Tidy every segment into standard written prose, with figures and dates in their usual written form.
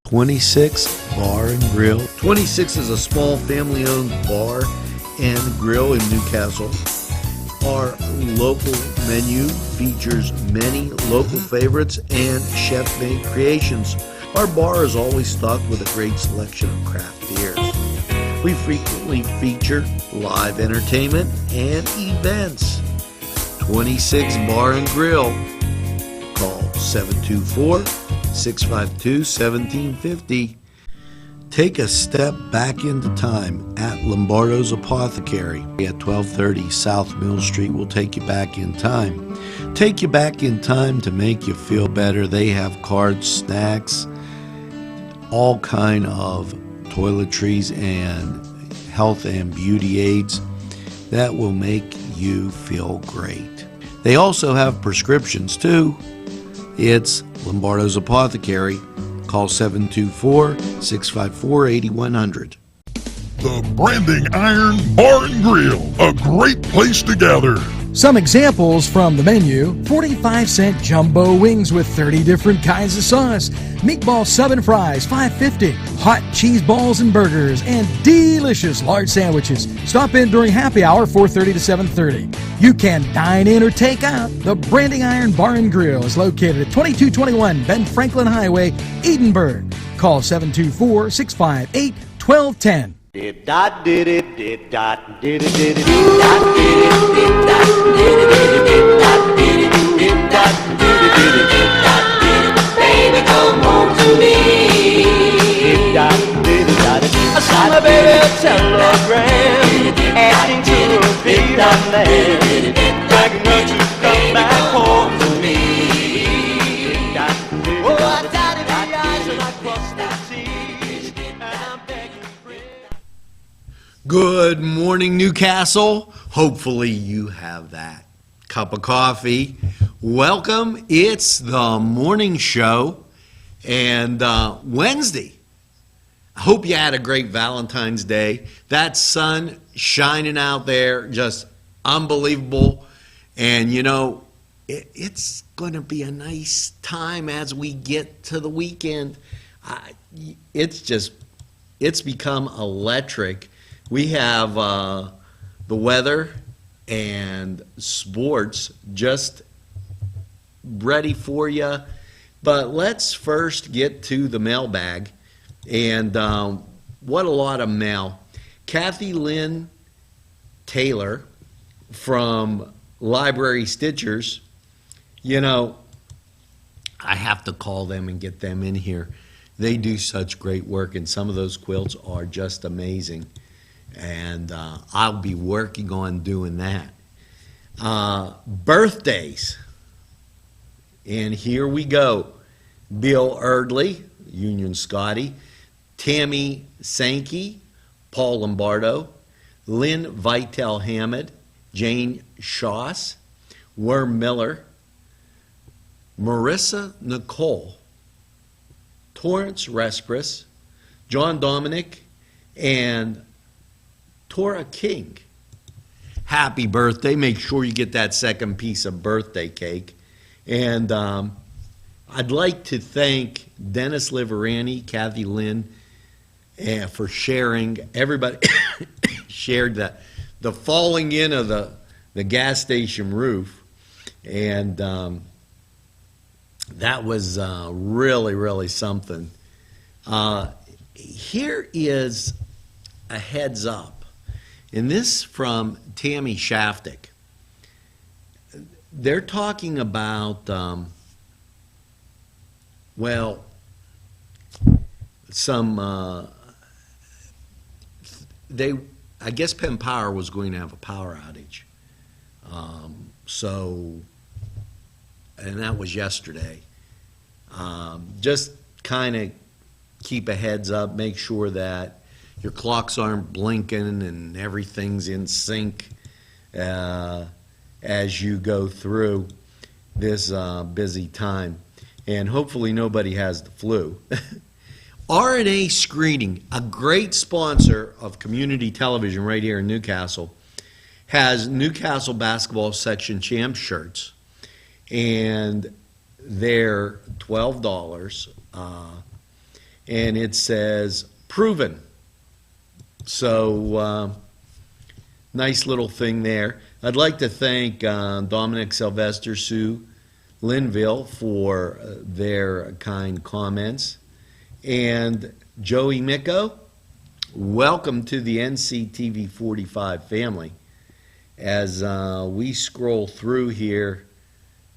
26 Bar and Grill. 26 is a small family-owned bar and grill in Newcastle. Our local menu features many local favorites and chef-made creations. Our bar is always stocked with a great selection of craft beers. We frequently feature live entertainment and events. 26 Bar and Grill. Call 724-652-1750. Take a step back into time at Lombardo's Apothecary at 1230 South Mill Street. Will take you back in time. Take you back in time to make you feel better. They have cards, snacks, all kind of toiletries and health and beauty aids that will make you feel great. They also have prescriptions too. It's Lombardo's Apothecary. Call 724-654-8100. The Branding Iron Bar and Grill, a great place to gather. Some examples from the menu: 45-cent jumbo wings with 30 different kinds of sauce, meatball sub and fries, $5.50, hot cheese balls and burgers, and delicious large sandwiches. Stop in during happy hour, 4:30 to 7:30. You can dine in or take out. The Branding Iron Bar and Grill is located at 2221 Ben Franklin Highway, Edinburgh. Call 724-658-1210. Baby, come home to me. I saw my baby a telegram asking to be my man, begging her to come back home to me. Oh, I died in the eyes and I crossed the seas, and I'm begging friends. Good morning, Newcastle. Hopefully you have that cup of coffee. Welcome. It's the morning show, and Wednesday. I hope you had a great Valentine's Day. That sun shining out there, just unbelievable. And you know, it's going to be a nice time as we get to the weekend. It's become electric. We have the weather and sports just ready for you. But let's first get to the mailbag. And what a lot of mail. Kathy Lynn Taylor from Library Stitchers. You know, I have to call them and get them in here. They do such great work, and some of those quilts are just amazing. And I'll be working on doing that. Birthdays. And here we go. Bill Erdley, Union Scotty, Tammy Sankey, Paul Lombardo, Lynn Vitale Hammond, Jane Schoss, Worm Miller, Marissa Nicole, Torrance Respris, John Dominic, and Tora King. Happy birthday. Make sure you get that second piece of birthday cake. And I'd like to thank Dennis Liverani, Kathy Lynn, for sharing. Everybody shared the falling in of the gas station roof. And that was really, really something. Here is a heads up. And this from Tammy Shaftick. They're talking about, some, I guess Penn Power was going to have a power outage. And that was yesterday. Just kind of keep a heads up, make sure that your clocks aren't blinking and everything's in sync as you go through this busy time. And hopefully nobody has the flu. RNA Screening, a great sponsor of community television right here in Newcastle, has Newcastle Basketball Section Champ shirts. And they're $12. and it says proven. So nice little thing there. I'd like to thank Dominic Sylvester, Sue Linville for their kind comments. And Joey Micco, welcome to the NCTV45 family. As we scroll through here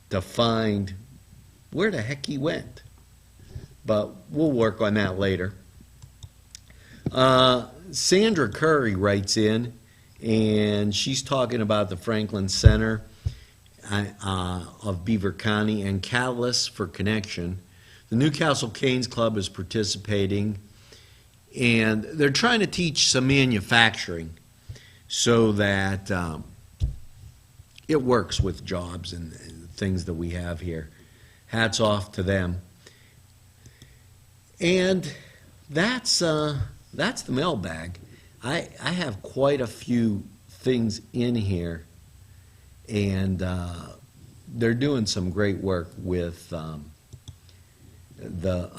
to find where the heck he went. But we'll work on that later. Sandra Curry writes in, and she's talking about the Franklin Center of Beaver County and Catalyst for Connection. The Newcastle Canes Club is participating, and they're trying to teach some manufacturing so that it works with jobs and things that we have here. Hats off to them. And that's the mailbag. I have quite a few things in here, and they're doing some great work with the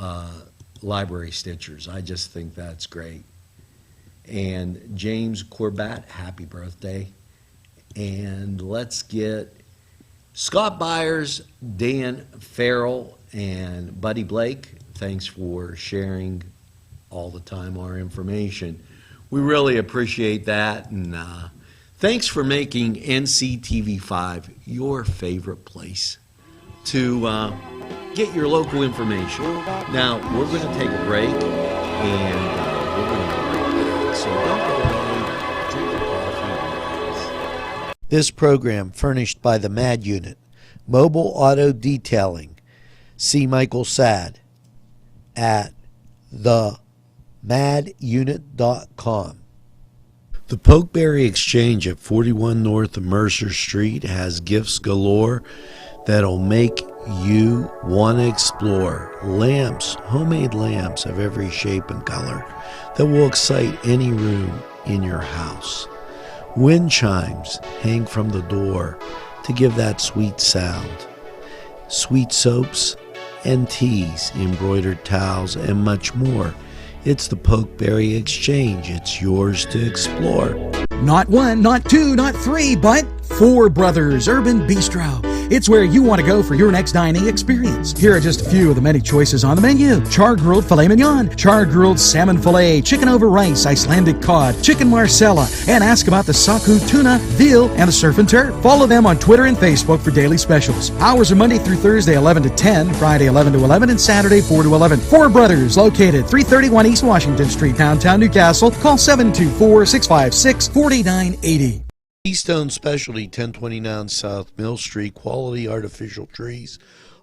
library stitchers. I just think that's great. And James Corbett, happy birthday. And let's get Scott Byers, Dan Farrell, and Buddy Blake. Thanks for sharing all the time our information. We really appreciate that, and thanks for making NCTV5 your favorite place to get your local information. Now, we're going to take a break, and we're going to be right back, so don't go away. Drink your coffee, guys. This program furnished by the MAD Unit, Mobile Auto Detailing. See Michael Sad at themadunit.com. The Pokeberry Exchange at 41 North Mercer Street has gifts galore that'll make you want to explore. Lamps, homemade lamps of every shape and color that will excite any room in your house. Wind chimes hang from the door to give that sweet sound. Sweet soaps and teas, embroidered towels, and much more. It's the Pokeberry Exchange. It's yours to explore. Not one, not two, not three, but Four Brothers Urban Bistro. It's where you want to go for your next dining experience. Here are just a few of the many choices on the menu. Char-grilled filet mignon, char-grilled salmon filet, chicken over rice, Icelandic cod, chicken marsala, and ask about the saku tuna, veal, and the surf and turf. Follow them on Twitter and Facebook for daily specials. Hours are Monday through Thursday 11 to 10, Friday 11 to 11, and Saturday 4 to 11. Four Brothers, located 331 East Washington Street, downtown Newcastle. Call 724-656-4980. Keystone Specialty, 1029 South Mill Street. Quality artificial trees,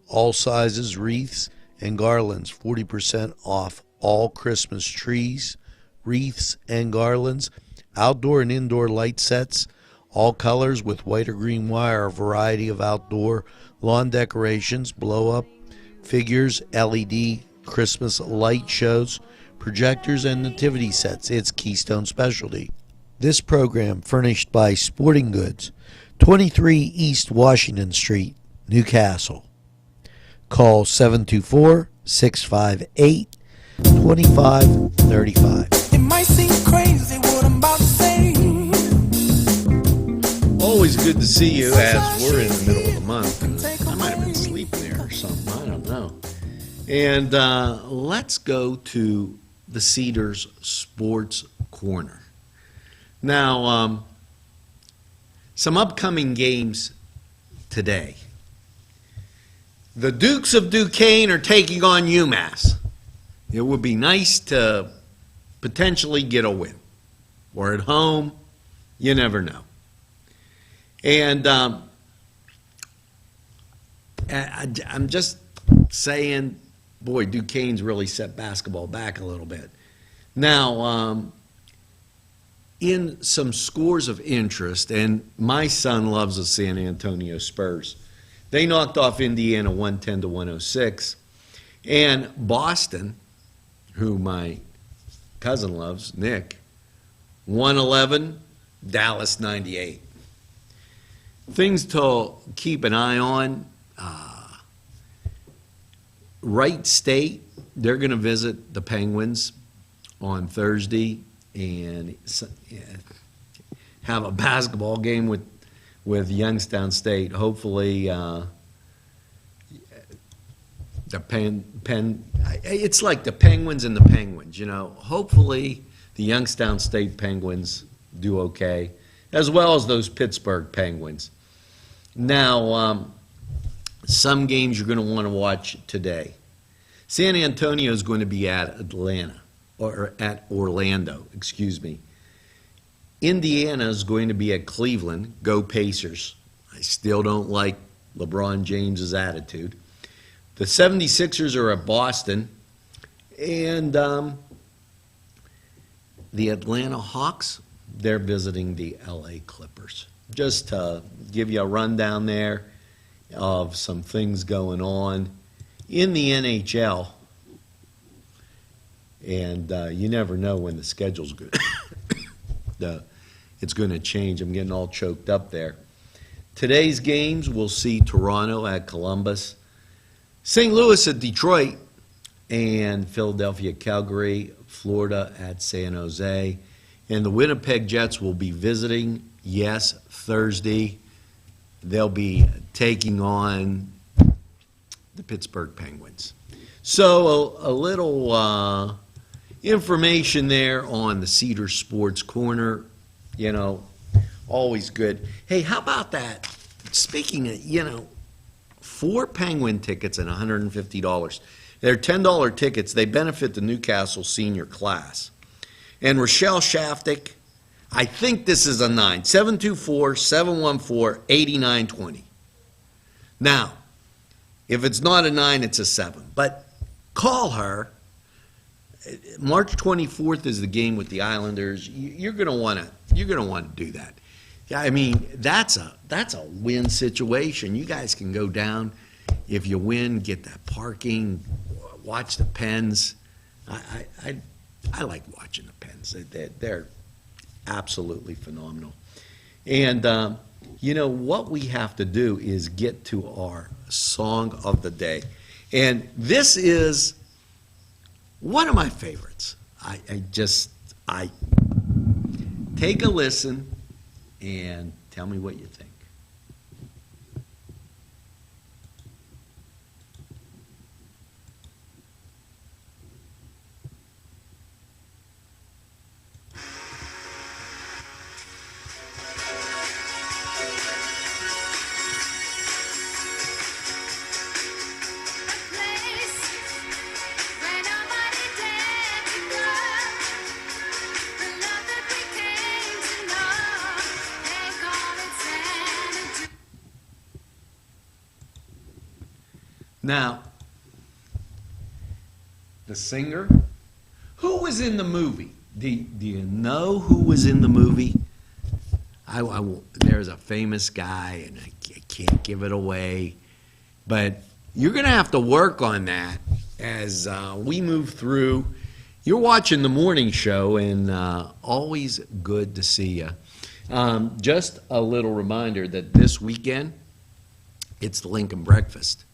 all sizes, wreaths, and garlands. 40% off all Christmas trees, wreaths, and garlands. Outdoor and indoor light sets, all colors with white or green wire. A variety of outdoor lawn decorations, blow-up figures, LED Christmas light shows, projectors, and nativity sets. It's Keystone Specialty. This program furnished by Sporting Goods, 23 East Washington Street, Newcastle. Call 724-658-2535. It might seem crazy what I'm about to say. Always good to see you as we're in the middle of the month. I might have been sleeping there or something. I don't know. And let's go to the Cedars Sports Corner. Now, some upcoming games today. The Dukes of Duquesne are taking on UMass. It would be nice to potentially get a win. Or at home, you never know. And I'm just saying, boy, Duquesne's really set basketball back a little bit. Now, in some scores of interest, and my son loves the San Antonio Spurs. They knocked off Indiana 110 to 106, and Boston, who my cousin loves, Nick, 111, Dallas 98. Things to keep an eye on. Wright State they're going to visit the Penguins on Thursday and have a basketball game with Youngstown State. Hopefully, the it's like the Penguins and the Penguins, Hopefully, the Youngstown State Penguins do okay, as well as those Pittsburgh Penguins. Now, some games you're going to want to watch today. San Antonio is going to be at Orlando, excuse me. Indiana is going to be at Cleveland. Go Pacers. I still don't like LeBron James's attitude. The 76ers are at Boston. And the Atlanta Hawks, they're visiting the LA Clippers. Just to give you a rundown there of some things going on in the NHL. And you never know when the schedule's good. It's going to change. I'm getting all choked up there. Today's games, we'll see Toronto at Columbus, St. Louis at Detroit, and Philadelphia, Calgary, Florida at San Jose. And the Winnipeg Jets will be visiting, yes, Thursday. They'll be taking on the Pittsburgh Penguins. So a little information there on the Cedar Sports Corner, always good. Hey, how about that? Speaking of, 4 Penguin tickets and $150. They're $10 tickets. They benefit the Newcastle senior class. And Rochelle Shaftik, I think this is a 9, 724-714-8920. Now, if it's not a 9, it's a 7. But call her. March 24th is the game with the Islanders. You're going to want to do that. Yeah, I mean, that's a win situation. You guys can go down. If you win, get that parking, watch the Pens. I like watching the Pens. They're absolutely phenomenal. And what we have to do is get to our song of the day. And this is one of my favorites. I take a listen and tell me what you think. Now, the singer, who was in the movie? Do you know who was in the movie? There's a famous guy, and I can't give it away, but you're going to have to work on that as we move through. You're watching the morning show, and always good to see you. Just a little reminder that this weekend, it's the Lincoln Breakfast.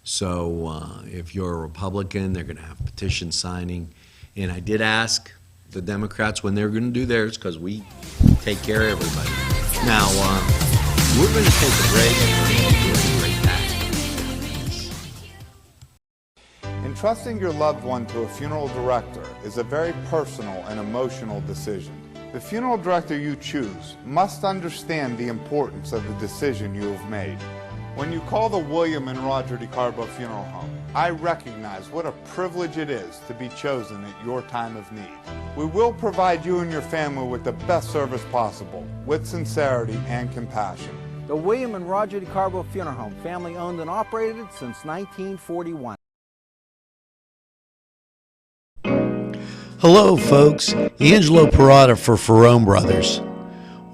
So if you're a Republican, they're going to have petition signing. And I did ask the Democrats when they're going to do theirs because we take care of everybody. Now, we're going to take a break and we'll be right back. Entrusting your loved one to a funeral director is a very personal and emotional decision. The funeral director you choose must understand the importance of the decision you have made. When you call the William and Roger DeCarbo Funeral Home, I recognize what a privilege it is to be chosen at your time of need. We will provide you and your family with the best service possible, with sincerity and compassion. The William and Roger DeCarbo Funeral Home, family owned and operated since 1941. Hello, folks. Angelo Parada for Ferrone Brothers.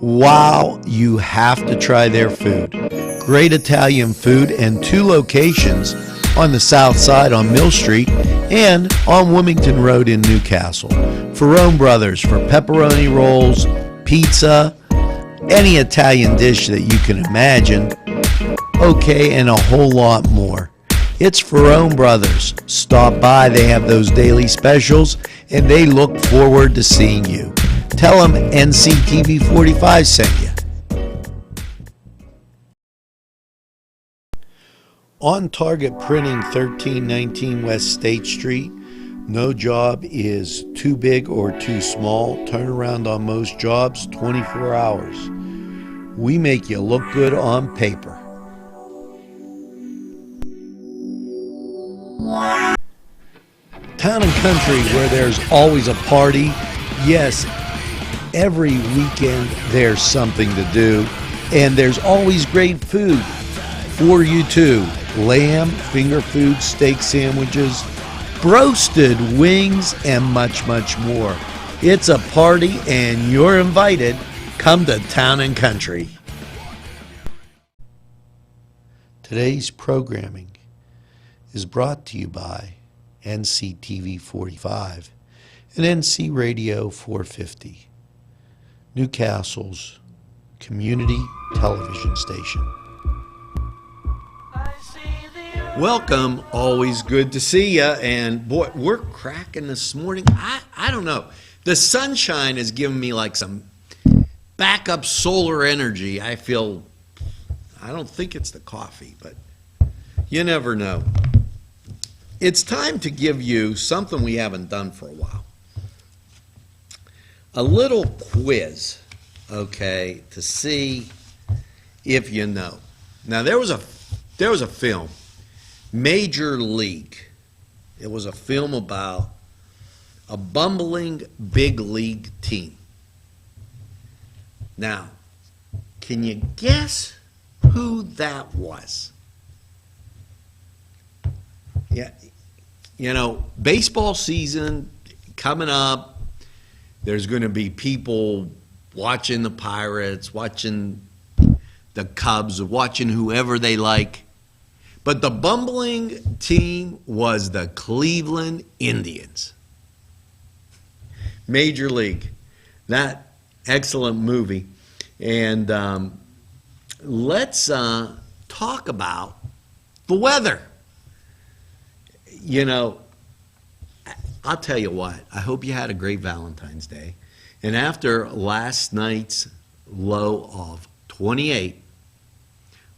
Wow, you have to try their food. Great Italian food and 2 locations on the south side on Mill Street and on Wilmington Road in Newcastle. Ferrone Brothers for pepperoni rolls, pizza, any Italian dish that you can imagine, okay, and a whole lot more. It's Ferrone Brothers. Stop by, they have those daily specials, and they look forward to seeing you. Tell them NCTV45 sent you. On Target Printing, 1319 West State Street. No job is too big or too small. Turnaround on most jobs, 24 hours. We make you look good on paper. Town and country where there's always a party. Yes, every weekend there's something to do. And there's always great food for you too. Lamb, finger food, steak sandwiches, roasted wings, and much, much more. It's a party and you're invited. Come to Town and Country. Today's programming is brought to you by NCTV45 and NC Radio 450, Newcastle's community television station. Welcome, always good to see you. And boy, we're cracking this morning. I don't know. The sunshine has given me like some backup solar energy. I don't think it's the coffee, but you never know. It's time to give you something we haven't done for a while. A little quiz, okay, to see if you know. Now there was a film, Major League. It was a film about a bumbling big league team. Now, can you guess who that was? Yeah, you know, baseball season coming up. There's going to be people watching the Pirates, watching the Cubs, watching whoever they like. But the bumbling team was the Cleveland Indians. Major League. That excellent movie. And let's talk about the weather. You know, I'll tell you what, I hope you had a great Valentine's Day. And after last night's low of 28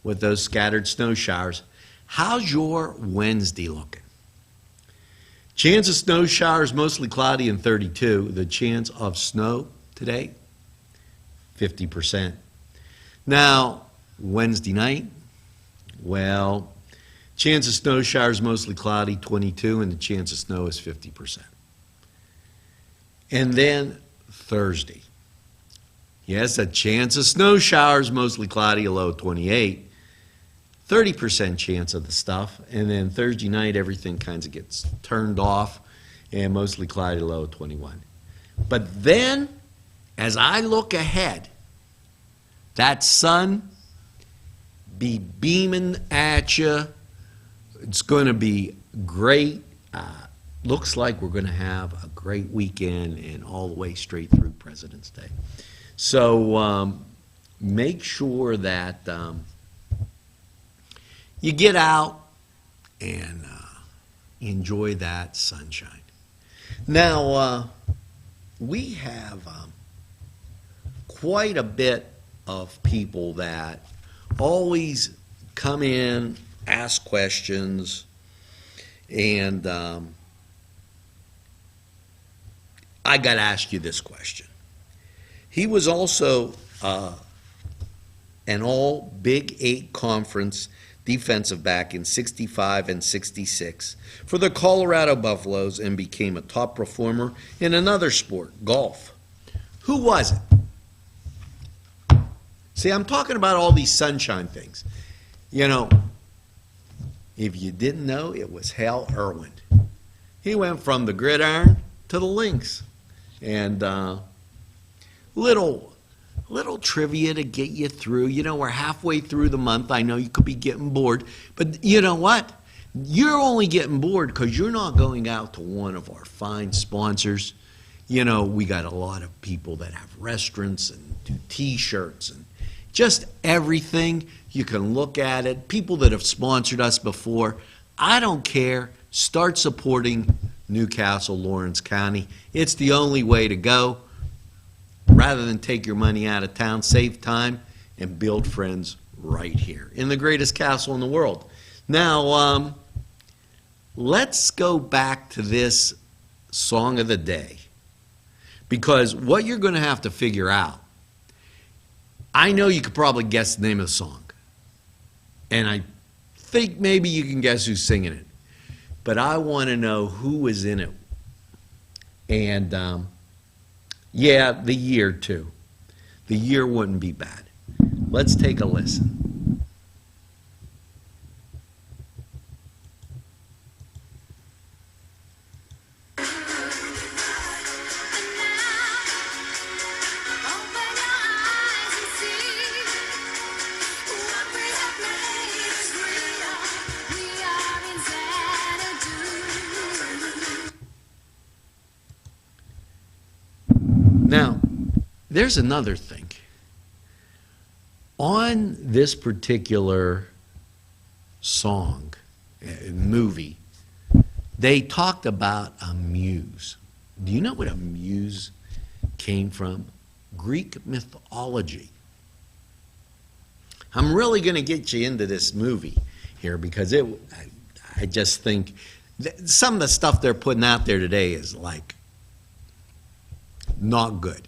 with those scattered snow showers, how's your Wednesday looking? Chance of snow showers mostly cloudy and 32. The chance of snow today, 50%. Now, Wednesday night, well, chance of snow showers mostly cloudy, 22, and the chance of snow is 50%. And then Thursday. Yes, a chance of snow showers mostly cloudy, a low of 28. 30% chance of the stuff, and then Thursday night everything kind of gets turned off and mostly cloudy, low of 21. But then, as I look ahead, that sun be beaming at you. It's going to be great. Looks like we're going to have a great weekend and all the way straight through President's Day. So make sure that you get out and enjoy that sunshine. Now, we have quite a bit of people that always come in, ask questions, and I got to ask you this question. He was also an all Big 8 conference defensive back in 65 and 66 for the Colorado Buffaloes and became a top performer in another sport, golf. Who was it? See, I'm talking about all these sunshine things. You know, if you didn't know, it was Hal Irwin. He went from the gridiron to the links. And little trivia to get you through. You know, we're halfway through the month. I know you could be getting bored. But you know what? You're only getting bored because you're not going out to one of our fine sponsors. You know, we got a lot of people that have restaurants and do T-shirts and just everything. You can look at it. People that have sponsored us before, I don't care. Start supporting Newcastle, Lawrence County. It's the only way to go. Rather than take your money out of town, save time, and build friends right here in the greatest castle in the world. Now, let's go back to this song of the day, because what you're going to have to figure out, I know you could probably guess the name of the song, and I think maybe you can guess who's singing it, but I want to know who was in it. And yeah, the year too. The year wouldn't be bad. Let's take a listen. Now, there's another thing. On this particular song, movie, they talked about a muse. Do you know what a muse came from? Greek mythology. I'm really going to get you into this movie here because I just think some of the stuff they're putting out there today is like not good.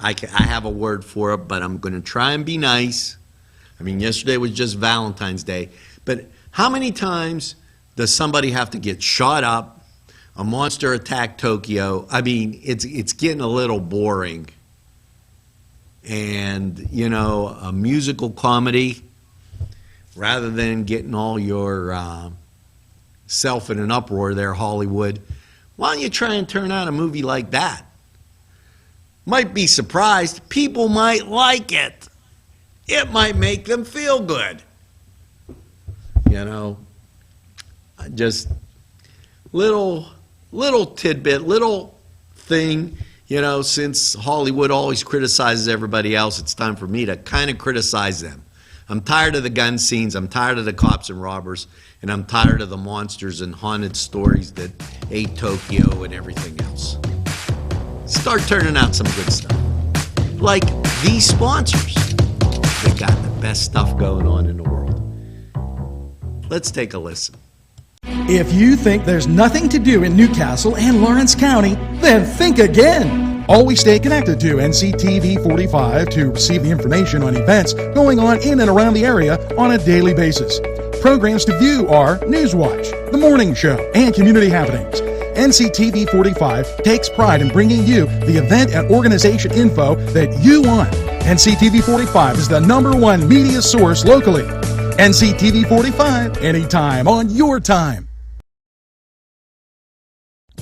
I have a word for it, but I'm going to try and be nice. I mean, yesterday was just Valentine's Day, but how many times does somebody have to get shot up, a monster attack Tokyo? I mean, it's getting a little boring. And, you know, a musical comedy, rather than getting all your self in an uproar there, Hollywood, why don't you try and turn out a movie like that? Might be surprised. People might like it. It might make them feel good. You know, just little tidbit, little thing, you know, since Hollywood always criticizes everybody else, it's time for me to kind of criticize them. I'm tired of the gun scenes, I'm tired of the cops and robbers, and I'm tired of the monsters and haunted stories that ate Tokyo and everything else. Start turning out some good stuff. Like these sponsors. They got the best stuff going on in the world. Let's take a listen. If you think there's nothing to do in Newcastle and Lawrence County, then think again. Always stay connected to NCTV45 to receive the information on events going on in and around the area on a daily basis. Programs to view are Newswatch, The Morning Show, and Community Happenings. NCTV45 takes pride in bringing you the event and organization info that you want. NCTV45 is the #1 media source locally. NCTV45, anytime on your time.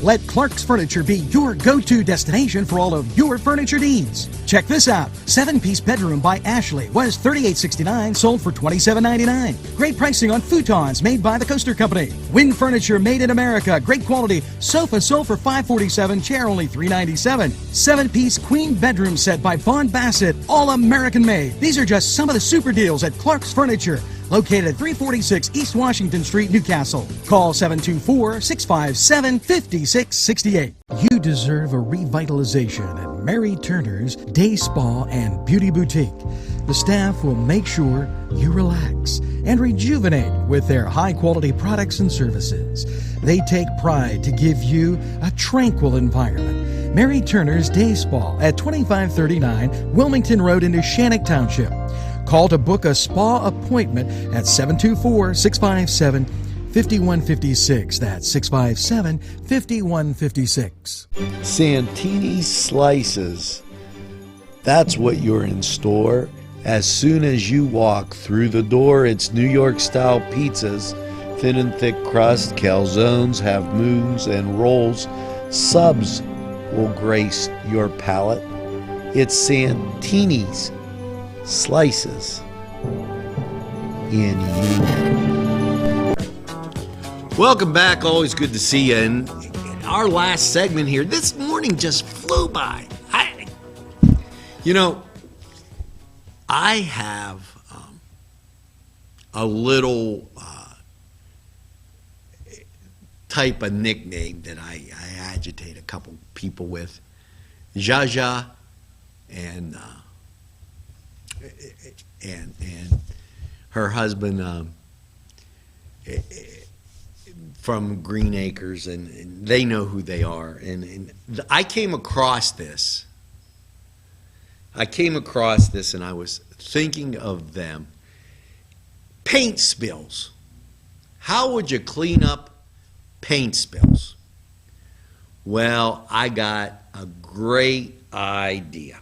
Let Clark's Furniture be your go-to destination for all of your furniture needs. Check this out. 7-piece bedroom by Ashley was $38.69, sold for $27.99. Great pricing on futons made by the Coaster Company. Wind furniture made in America. Great quality. Sofa sold for $547, chair only $397. 7-piece queen bedroom set by Von Bassett, all American made. These are just some of the super deals at Clark's Furniture, located at 346 East Washington Street, Newcastle. Call 724-657-5668. You deserve a revitalization at Mary Turner's Day Spa and Beauty Boutique. The staff will make sure you relax and rejuvenate with their high-quality products and services. They take pride to give you a tranquil environment. Mary Turner's Day Spa at 2539 Wilmington Road in Shannock Township. Call to book a spa appointment at 724-657-5156. That's 657-5156. Santini's Slices. That's what you're in store. As soon as you walk through the door, it's New York-style pizzas, thin and thick crust, calzones, half moons, and rolls. Subs will grace your palate. It's Santini's Slices in you. Welcome back. Always good to see you. And our last segment here, this morning just flew by. I have a little type of nickname that I agitate a couple people with. Jaja and her husband from Green Acres, and they know who they are. And I came across this. And I was thinking of them. Paint spills. How would you clean up paint spills? Well, I got a great idea.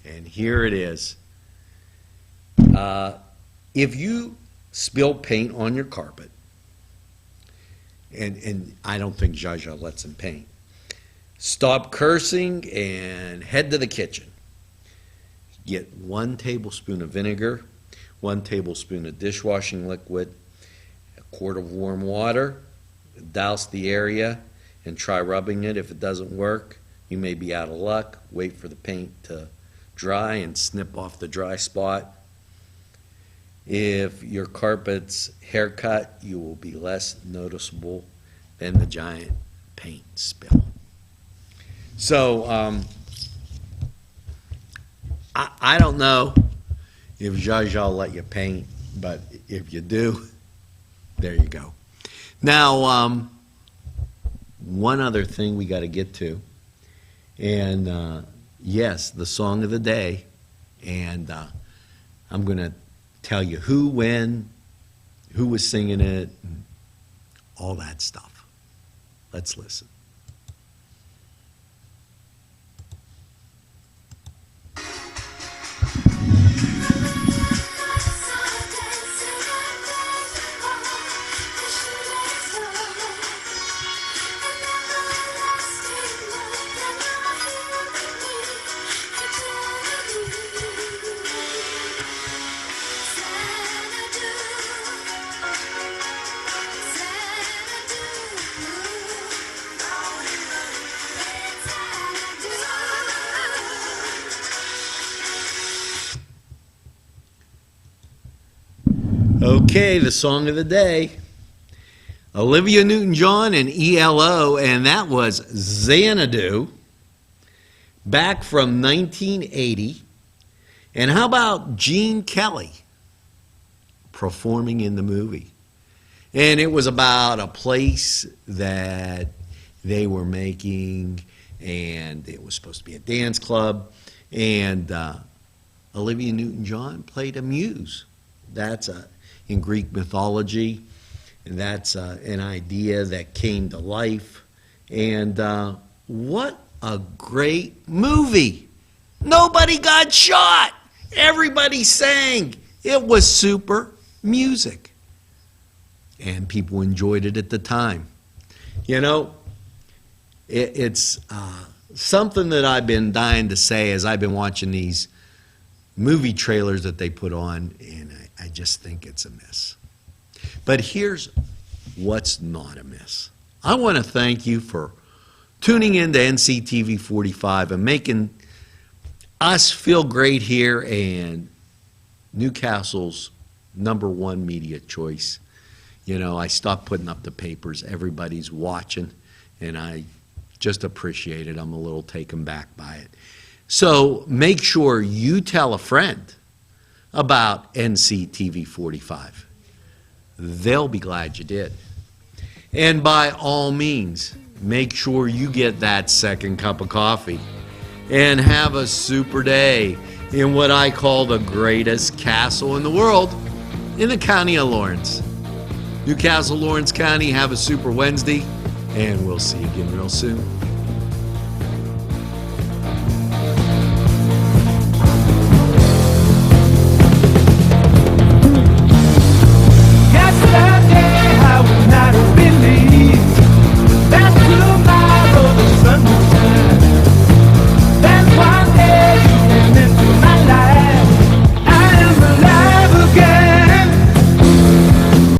And here it is. If you spill paint on your carpet, and I don't think Jaja lets him paint, stop cursing and head to the kitchen. Get 1 tablespoon of vinegar, 1 tablespoon of dishwashing liquid, a quart of warm water, douse the area, and try rubbing it. If it doesn't work, you may be out of luck. Wait for the paint to dry and snip off the dry spot. If your carpet's haircut, you will be less noticeable than the giant paint spill. So, I don't know if Jaja will let you paint, but if you do, there you go. Now, one other thing we got to get to, and yes, the song of the day, and I'm going to tell you who, when, who was singing it, and all that stuff. Let's listen. Okay, the song of the day. Olivia Newton-John and ELO, and that was Xanadu, back from 1980. And how about Gene Kelly performing in the movie? And it was about a place that they were making, and it was supposed to be a dance club, and Olivia Newton-John played a muse. That's in Greek mythology, and that's an idea that came to life. And what a great movie! Nobody got shot. Everybody sang. It was super music, and people enjoyed it at the time. You know, it's something that I've been dying to say as I've been watching these movie trailers that they put on, and I just think it's a miss. But here's what's not a miss. I want to thank you for tuning in to NCTV 45 and making us feel great here and Newcastle's #1 media choice. You know, I stopped putting up the papers. Everybody's watching, and I just appreciate it. I'm a little taken back by it. So make sure you tell a friend about NCTV 45. They'll be glad you did. And by all means, make sure you get that second cup of coffee and have a super day in what I call the greatest castle in the world, in the county of Lawrence. Newcastle, Lawrence County, have a super Wednesday, and we'll see you again real soon.